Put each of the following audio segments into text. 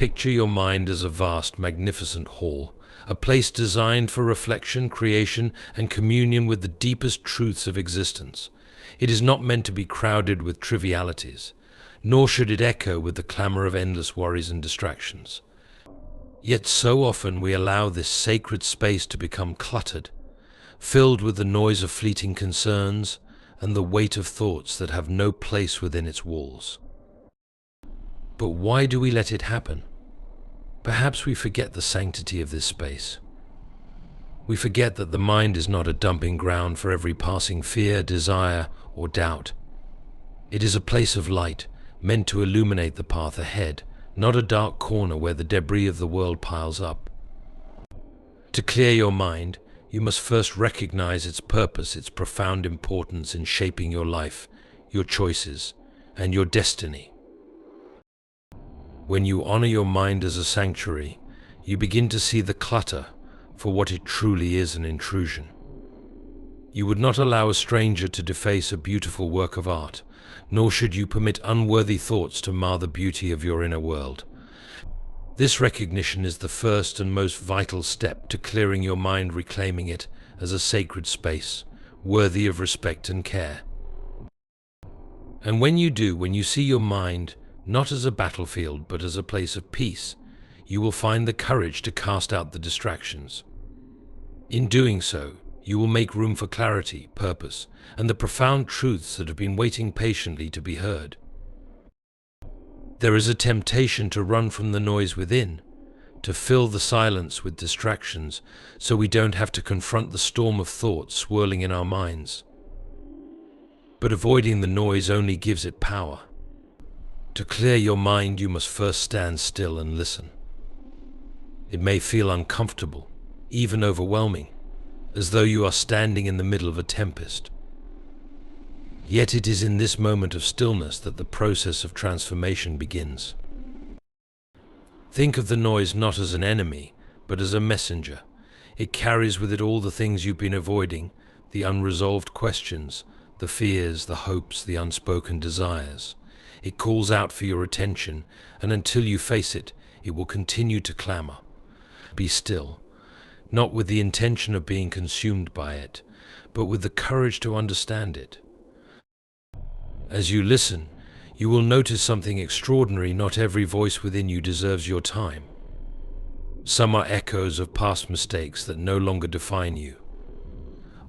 Picture your mind as a vast, magnificent hall, a place designed for reflection, creation, and communion with the deepest truths of existence. It is not meant to be crowded with trivialities, nor should it echo with the clamor of endless worries and distractions. Yet so often we allow this sacred space to become cluttered, filled with the noise of fleeting concerns and the weight of thoughts that have no place within its walls. But why do we let it happen? Perhaps we forget the sanctity of this space. We forget that the mind is not a dumping ground for every passing fear, desire, or doubt. It is a place of light, meant to illuminate the path ahead, not a dark corner where the debris of the world piles up. To clear your mind, you must first recognize its purpose, its profound importance in shaping your life, your choices, and your destiny. When you honor your mind as a sanctuary, you begin to see the clutter for what it truly is, an intrusion. You would not allow a stranger to deface a beautiful work of art, nor should you permit unworthy thoughts to mar the beauty of your inner world. This recognition is the first and most vital step to clearing your mind, reclaiming it as a sacred space, worthy of respect and care. And when you do, when you see your mind not as a battlefield but as a place of peace, you will find the courage to cast out the distractions. In doing so, you will make room for clarity, purpose, and the profound truths that have been waiting patiently to be heard. There is a temptation to run from the noise within, to fill the silence with distractions so we don't have to confront the storm of thoughts swirling in our minds. But avoiding the noise only gives it power. To clear your mind, you must first stand still and listen. It may feel uncomfortable, even overwhelming, as though you are standing in the middle of a tempest. Yet it is in this moment of stillness that the process of transformation begins. Think of the noise not as an enemy, but as a messenger. It carries with it all the things you've been avoiding, the unresolved questions, the fears, the hopes, the unspoken desires. It calls out for your attention, and until you face it, it will continue to clamor. Be still, not with the intention of being consumed by it, but with the courage to understand it. As you listen, you will notice something extraordinary. Not every voice within you deserves your time. Some are echoes of past mistakes that no longer define you.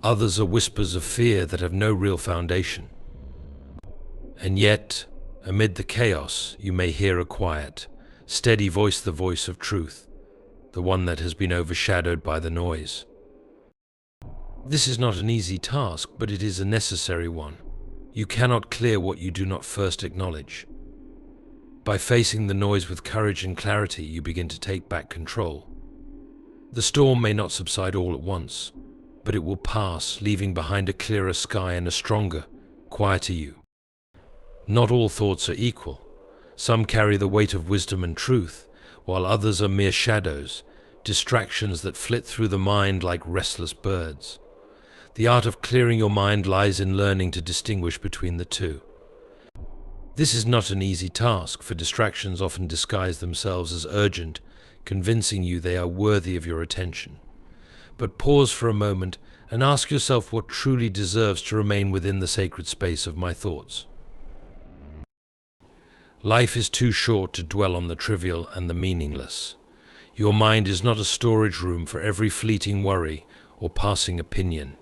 Others are whispers of fear that have no real foundation. And yet, amid the chaos, you may hear a quiet, steady voice, the voice of truth, the one that has been overshadowed by the noise. This is not an easy task, but it is a necessary one. You cannot clear what you do not first acknowledge. By facing the noise with courage and clarity, you begin to take back control. The storm may not subside all at once, but it will pass, leaving behind a clearer sky and a stronger, quieter you. Not all thoughts are equal. Some carry the weight of wisdom and truth, while others are mere shadows, distractions that flit through the mind like restless birds. The art of clearing your mind lies in learning to distinguish between the two. This is not an easy task, for distractions often disguise themselves as urgent, convincing you they are worthy of your attention. But pause for a moment and ask yourself what truly deserves to remain within the sacred space of my thoughts. Life is too short to dwell on the trivial and the meaningless. Your mind is not a storage room for every fleeting worry or passing opinion.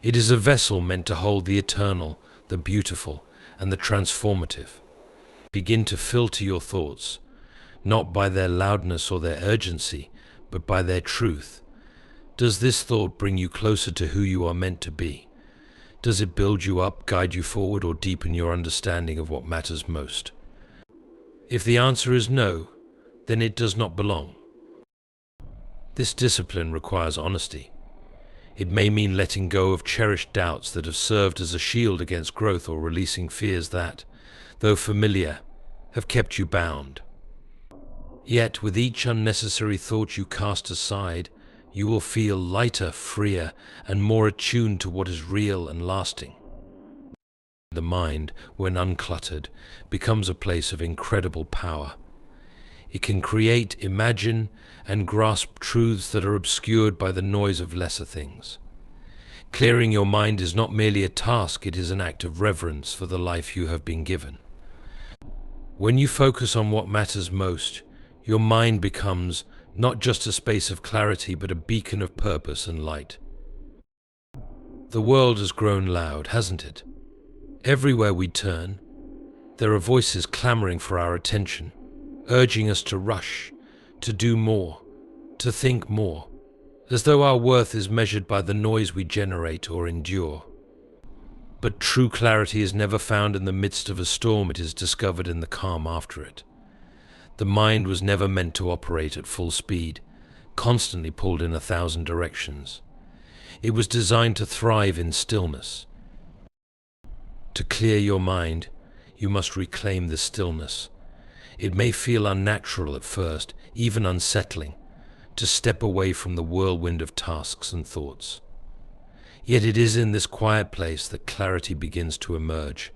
It is a vessel meant to hold the eternal, the beautiful, and the transformative. Begin to filter your thoughts, not by their loudness or their urgency, but by their truth. Does this thought bring you closer to who you are meant to be? Does it build you up, guide you forward, or deepen your understanding of what matters most? If the answer is no, then it does not belong. This discipline requires honesty. It may mean letting go of cherished doubts that have served as a shield against growth, or releasing fears that, though familiar, have kept you bound. Yet, with each unnecessary thought you cast aside, you will feel lighter, freer, and more attuned to what is real and lasting. The mind, when uncluttered, becomes a place of incredible power. It can create, imagine, and grasp truths that are obscured by the noise of lesser things. Clearing your mind is not merely a task, it is an act of reverence for the life you have been given. When you focus on what matters most, your mind becomes not just a space of clarity, but a beacon of purpose and light. The world has grown loud, hasn't it? Everywhere we turn, there are voices clamoring for our attention, urging us to rush, to do more, to think more, as though our worth is measured by the noise we generate or endure. But true clarity is never found in the midst of a storm, it is discovered in the calm after it. The mind was never meant to operate at full speed, constantly pulled in 1,000 directions. It was designed to thrive in stillness. To clear your mind, you must reclaim the stillness. It may feel unnatural at first, even unsettling, to step away from the whirlwind of tasks and thoughts. Yet it is in this quiet place that clarity begins to emerge.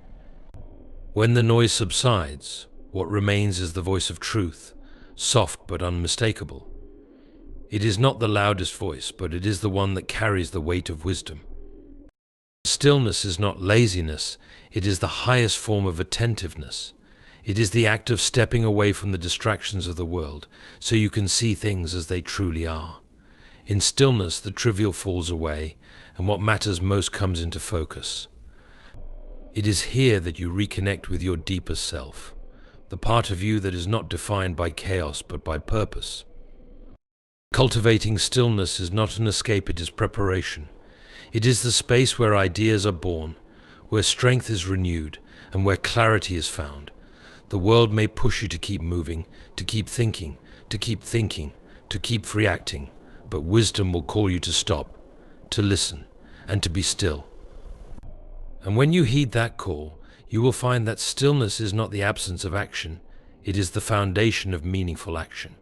When the noise subsides, what remains is the voice of truth, soft but unmistakable. It is not the loudest voice, but it is the one that carries the weight of wisdom. Stillness is not laziness, it is the highest form of attentiveness. It is the act of stepping away from the distractions of the world, so you can see things as they truly are. In stillness, the trivial falls away, and what matters most comes into focus. It is here that you reconnect with your deepest self, the part of you that is not defined by chaos but by purpose. Cultivating stillness is not an escape, it is preparation. It is the space where ideas are born, where strength is renewed, and where clarity is found. The world may push you to keep moving, to keep thinking, to keep reacting, but wisdom will call you to stop, to listen, and to be still. And when you heed that call, you will find that stillness is not the absence of action, it is the foundation of meaningful action.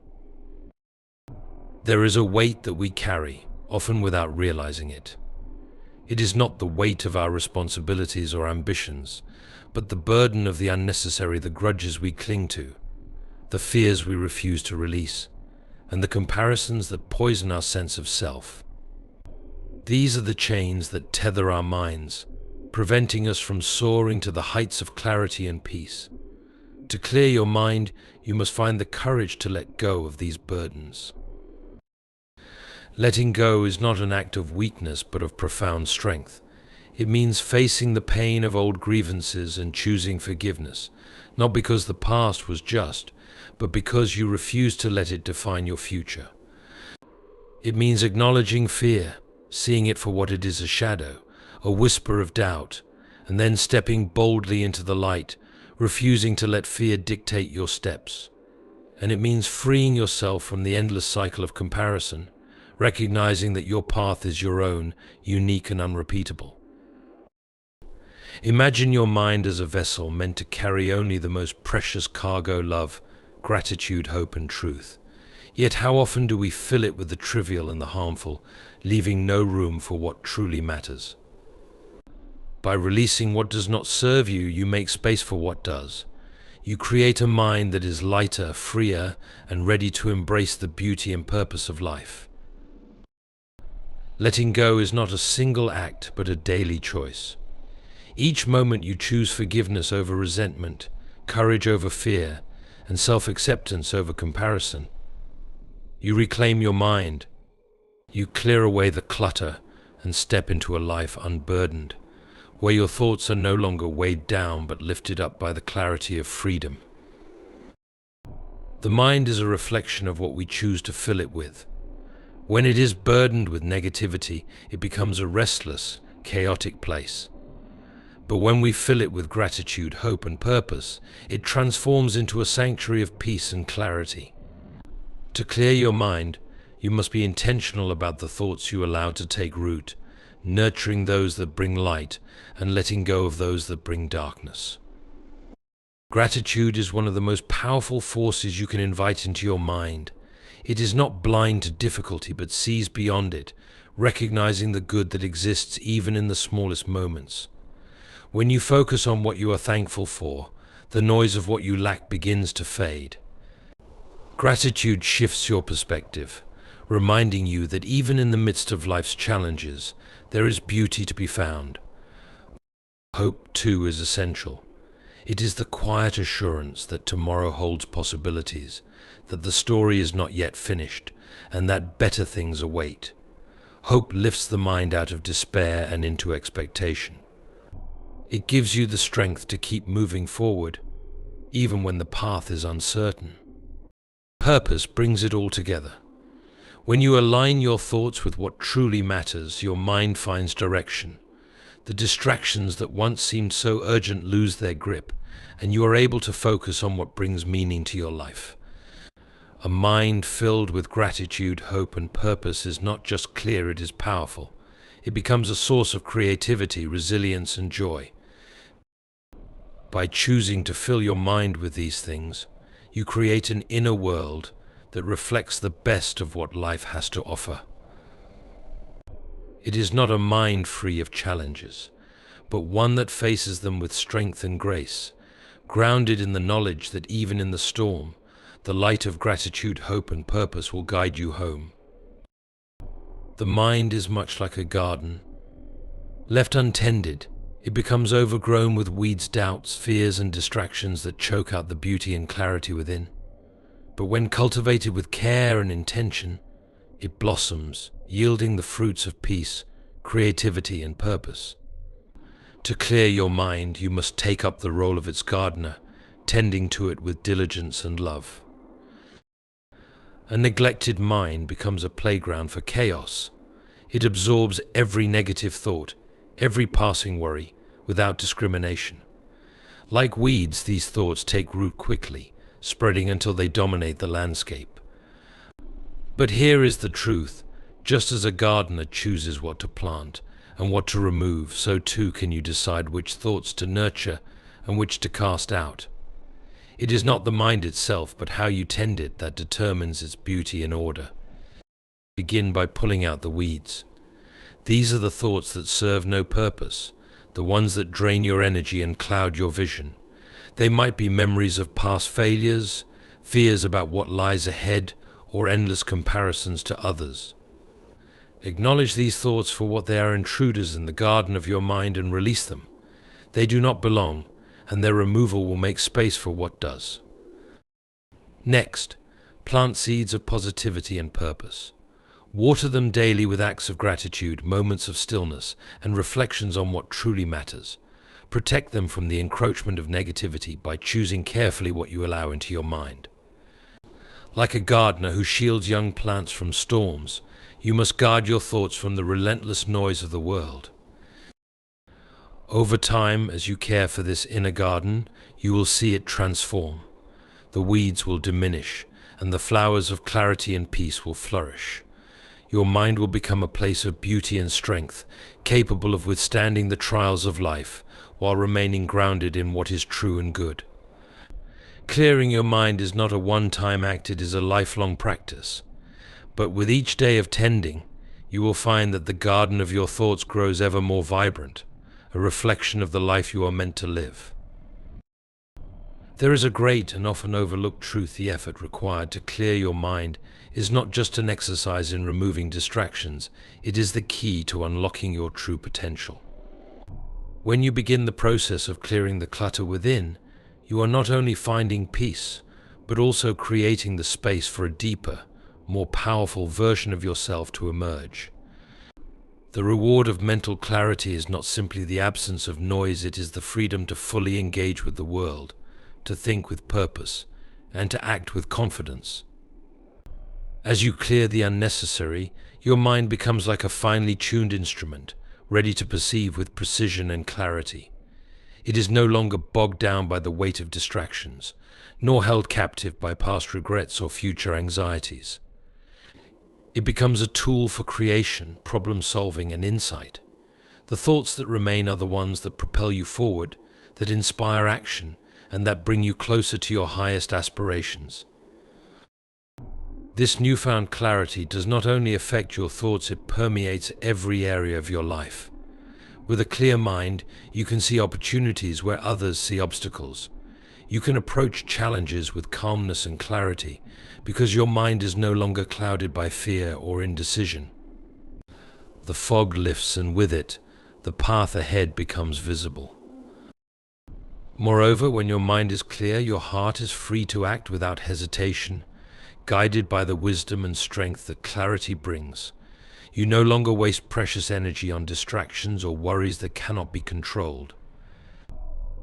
There is a weight that we carry, often without realizing it. It is not the weight of our responsibilities or ambitions, but the burden of the unnecessary, the grudges we cling to, the fears we refuse to release, and the comparisons that poison our sense of self. These are the chains that tether our minds, preventing us from soaring to the heights of clarity and peace. To clear your mind, you must find the courage to let go of these burdens. Letting go is not an act of weakness, but of profound strength. It means facing the pain of old grievances and choosing forgiveness, not because the past was just, but because you refuse to let it define your future. It means acknowledging fear, seeing it for what it is, a shadow, a whisper of doubt, and then stepping boldly into the light, refusing to let fear dictate your steps. And it means freeing yourself from the endless cycle of comparison, recognizing that your path is your own, unique and unrepeatable. Imagine your mind as a vessel meant to carry only the most precious cargo: love, gratitude, hope, and truth. Yet how often do we fill it with the trivial and the harmful, leaving no room for what truly matters? By releasing what does not serve you, you make space for what does. You create a mind that is lighter, freer, and ready to embrace the beauty and purpose of life. Letting go is not a single act, but a daily choice. Each moment you choose forgiveness over resentment, courage over fear, and self-acceptance over comparison. You reclaim your mind. You clear away the clutter and step into a life unburdened, where your thoughts are no longer weighed down but lifted up by the clarity of freedom. The mind is a reflection of what we choose to fill it with. When it is burdened with negativity, it becomes a restless, chaotic place. But when we fill it with gratitude, hope, and purpose, it transforms into a sanctuary of peace and clarity. To clear your mind, you must be intentional about the thoughts you allow to take root, nurturing those that bring light and letting go of those that bring darkness. Gratitude is one of the most powerful forces you can invite into your mind. It is not blind to difficulty, but sees beyond it, recognizing the good that exists even in the smallest moments. When you focus on what you are thankful for, the noise of what you lack begins to fade. Gratitude shifts your perspective, reminding you that even in the midst of life's challenges, there is beauty to be found. Hope, too, is essential. It is the quiet assurance that tomorrow holds possibilities, that the story is not yet finished, and that better things await. Hope lifts the mind out of despair and into expectation. It gives you the strength to keep moving forward, even when the path is uncertain. Purpose brings it all together. When you align your thoughts with what truly matters, your mind finds direction. The distractions that once seemed so urgent lose their grip, and you are able to focus on what brings meaning to your life. A mind filled with gratitude, hope, and purpose is not just clear, it is powerful. It becomes a source of creativity, resilience, and joy. By choosing to fill your mind with these things, you create an inner world that reflects the best of what life has to offer. It is not a mind free of challenges, but one that faces them with strength and grace, grounded in the knowledge that even in the storm, the light of gratitude, hope, and purpose will guide you home. The mind is much like a garden. Left untended, it becomes overgrown with weeds, doubts, fears, and distractions that choke out the beauty and clarity within. But when cultivated with care and intention, it blossoms, yielding the fruits of peace, creativity, and purpose. To clear your mind, you must take up the role of its gardener, tending to it with diligence and love. A neglected mind becomes a playground for chaos. It absorbs every negative thought, every passing worry, without discrimination. Like weeds, these thoughts take root quickly, spreading until they dominate the landscape. But here is the truth. Just as a gardener chooses what to plant and what to remove, so too can you decide which thoughts to nurture and which to cast out. It is not the mind itself, but how you tend it that determines its beauty and order. Begin by pulling out the weeds. These are the thoughts that serve no purpose, the ones that drain your energy and cloud your vision. They might be memories of past failures, fears about what lies ahead, or endless comparisons to others. Acknowledge these thoughts for what they are: intruders in the garden of your mind, and release them. They do not belong, and their removal will make space for what does. Next, plant seeds of positivity and purpose. Water them daily with acts of gratitude, moments of stillness, and reflections on what truly matters. Protect them from the encroachment of negativity by choosing carefully what you allow into your mind. Like a gardener who shields young plants from storms, you must guard your thoughts from the relentless noise of the world. Over time, as you care for this inner garden, you will see it transform. The weeds will diminish, and the flowers of clarity and peace will flourish. Your mind will become a place of beauty and strength, capable of withstanding the trials of life, while remaining grounded in what is true and good. Clearing your mind is not a one-time act, it is a lifelong practice. But with each day of tending, you will find that the garden of your thoughts grows ever more vibrant, a reflection of the life you are meant to live. There is a great and often overlooked truth: the effort required to clear your mind is not just an exercise in removing distractions, it is the key to unlocking your true potential. When you begin the process of clearing the clutter within, you are not only finding peace, but also creating the space for a deeper, more powerful version of yourself to emerge. The reward of mental clarity is not simply the absence of noise, it is the freedom to fully engage with the world, to think with purpose, and to act with confidence. As you clear the unnecessary, your mind becomes like a finely tuned instrument, ready to perceive with precision and clarity. It is no longer bogged down by the weight of distractions, nor held captive by past regrets or future anxieties. It becomes a tool for creation, problem-solving, and insight. The thoughts that remain are the ones that propel you forward, that inspire action, and that bring you closer to your highest aspirations. This newfound clarity does not only affect your thoughts, it permeates every area of your life. With a clear mind, you can see opportunities where others see obstacles. You can approach challenges with calmness and clarity because your mind is no longer clouded by fear or indecision. The fog lifts, and with it, the path ahead becomes visible. Moreover, when your mind is clear, your heart is free to act without hesitation, guided by the wisdom and strength that clarity brings. You no longer waste precious energy on distractions or worries that cannot be controlled.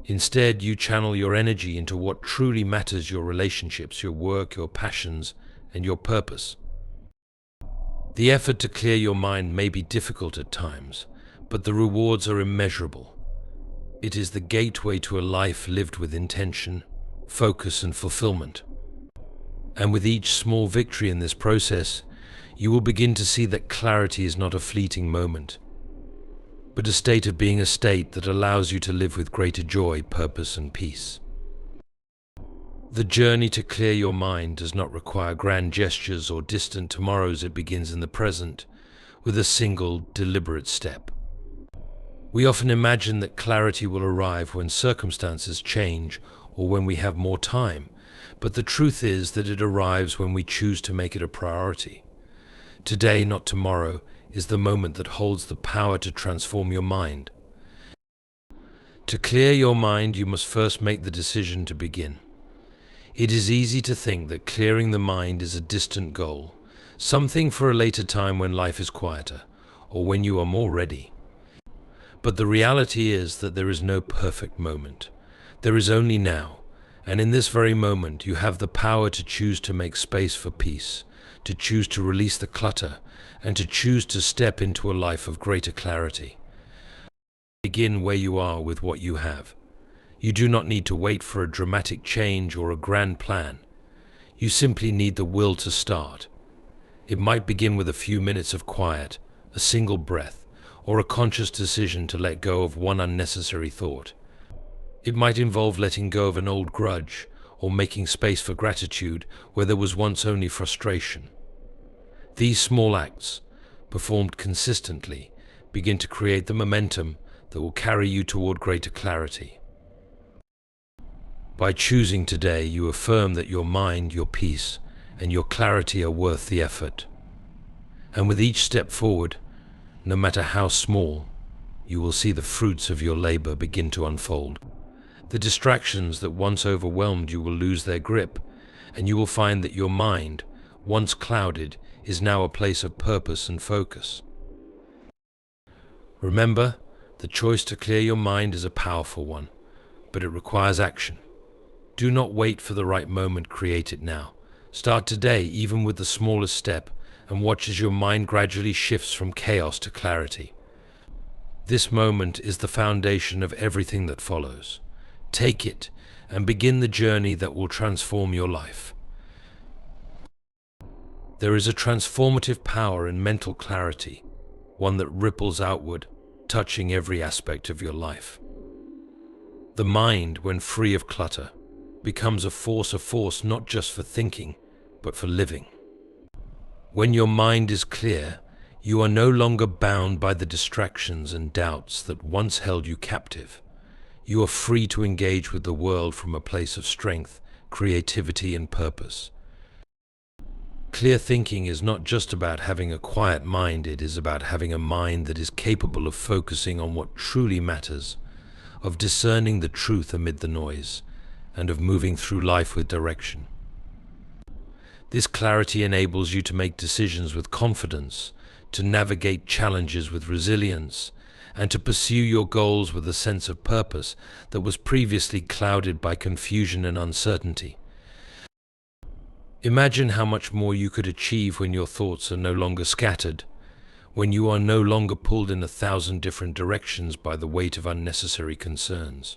Instead, you channel your energy into what truly matters: your relationships, your work, your passions, and your purpose. The effort to clear your mind may be difficult at times, but the rewards are immeasurable. It is the gateway to a life lived with intention, focus, and fulfillment. And with each small victory in this process, you will begin to see that clarity is not a fleeting moment, but a state of being, a state that allows you to live with greater joy, purpose, and peace. The journey to clear your mind does not require grand gestures or distant tomorrows. It begins in the present, with a single, deliberate step. We often imagine that clarity will arrive when circumstances change or when we have more time, but the truth is that it arrives when we choose to make it a priority. Today, not tomorrow, is the moment that holds the power to transform your mind. To clear your mind, you must first make the decision to begin. It is easy to think that clearing the mind is a distant goal, something for a later time when life is quieter, or when you are more ready. But the reality is that there is no perfect moment. There is only now, and in this very moment you have the power to choose to make space for peace, to choose to release the clutter, and to choose to step into a life of greater clarity. Begin where you are with what you have. You do not need to wait for a dramatic change or a grand plan. You simply need the will to start. It might begin with a few minutes of quiet, a single breath, or a conscious decision to let go of one unnecessary thought. It might involve letting go of an old grudge, or making space for gratitude where there was once only frustration. These small acts, performed consistently, begin to create the momentum that will carry you toward greater clarity. By choosing today, you affirm that your mind, your peace, and your clarity are worth the effort. And with each step forward, no matter how small, you will see the fruits of your labor begin to unfold. The distractions that once overwhelmed you will lose their grip, and you will find that your mind, once clouded, is now a place of purpose and focus. Remember, the choice to clear your mind is a powerful one, but it requires action. Do not wait for the right moment, create it now. Start today, even with the smallest step, and watch as your mind gradually shifts from chaos to clarity. This moment is the foundation of everything that follows. Take it and begin the journey that will transform your life. There is a transformative power in mental clarity, one that ripples outward, touching every aspect of your life. The mind, when free of clutter, becomes a force not just for thinking, but for living. When your mind is clear, you are no longer bound by the distractions and doubts that once held you captive. You are free to engage with the world from a place of strength, creativity, and purpose. Clear thinking is not just about having a quiet mind, it is about having a mind that is capable of focusing on what truly matters, of discerning the truth amid the noise, and of moving through life with direction. This clarity enables you to make decisions with confidence, to navigate challenges with resilience, and to pursue your goals with a sense of purpose that was previously clouded by confusion and uncertainty. Imagine how much more you could achieve when your thoughts are no longer scattered, when you are no longer pulled in 1,000 different directions by the weight of unnecessary concerns.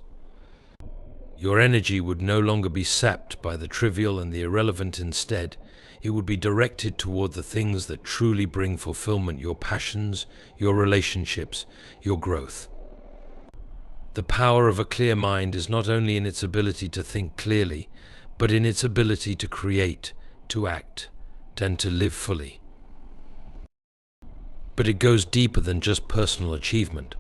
Your energy would no longer be sapped by the trivial and the irrelevant. Instead, it would be directed toward the things that truly bring fulfillment: your passions, your relationships, your growth. The power of a clear mind is not only in its ability to think clearly, but in its ability to create, to act, and to live fully. But it goes deeper than just personal achievement.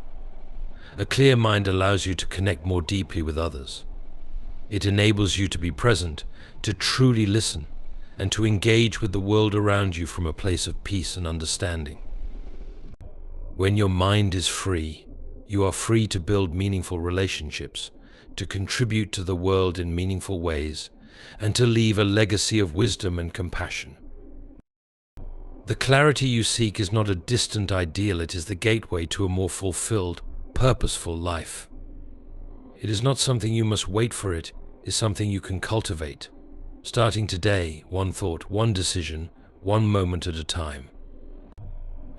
A clear mind allows you to connect more deeply with others. It enables you to be present, to truly listen, and to engage with the world around you from a place of peace and understanding. When your mind is free, you are free to build meaningful relationships, to contribute to the world in meaningful ways, and to leave a legacy of wisdom and compassion. The clarity you seek is not a distant ideal, it is the gateway to a more fulfilled, purposeful life. It is not something you must wait for, it is something you can cultivate, starting today, one thought, one decision, one moment at a time.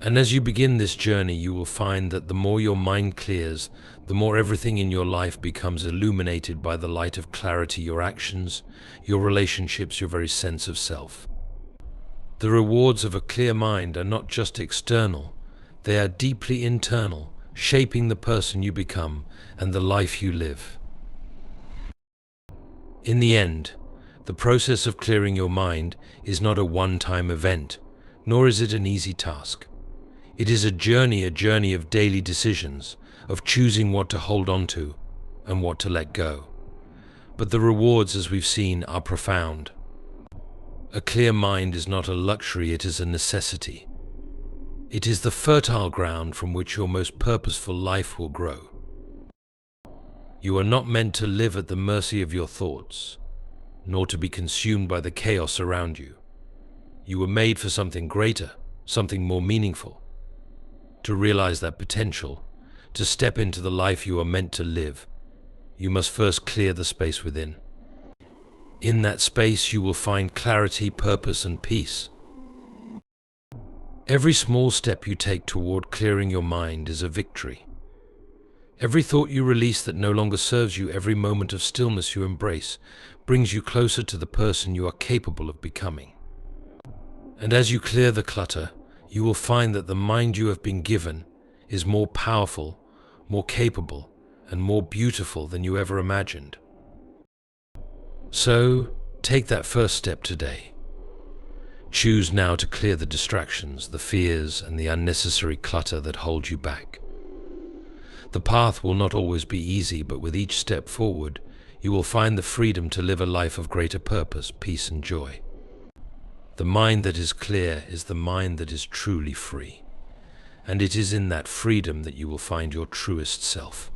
And as you begin this journey, you will find that the more your mind clears, the more everything in your life becomes illuminated by the light of clarity, your actions, your relationships, your very sense of self. The rewards of a clear mind are not just external, they are deeply internal, shaping the person you become and the life you live. In the end, the process of clearing your mind is not a one-time event, nor is it an easy task. It is a journey of daily decisions, of choosing what to hold on to and what to let go. But the rewards, as we've seen, are profound. A clear mind is not a luxury, it is a necessity. It is the fertile ground from which your most purposeful life will grow. You are not meant to live at the mercy of your thoughts, nor to be consumed by the chaos around you. You were made for something greater, something more meaningful. To realize that potential, to step into the life you are meant to live, you must first clear the space within. In that space, you will find clarity, purpose, and peace. Every small step you take toward clearing your mind is a victory. Every thought you release that no longer serves you, every moment of stillness you embrace, brings you closer to the person you are capable of becoming. And as you clear the clutter, you will find that the mind you have been given is more powerful, more capable, and more beautiful than you ever imagined. So, take that first step today. Choose now to clear the distractions, the fears, and the unnecessary clutter that hold you back. The path will not always be easy, but with each step forward, you will find the freedom to live a life of greater purpose, peace, and joy. The mind that is clear is the mind that is truly free, and it is in that freedom that you will find your truest self.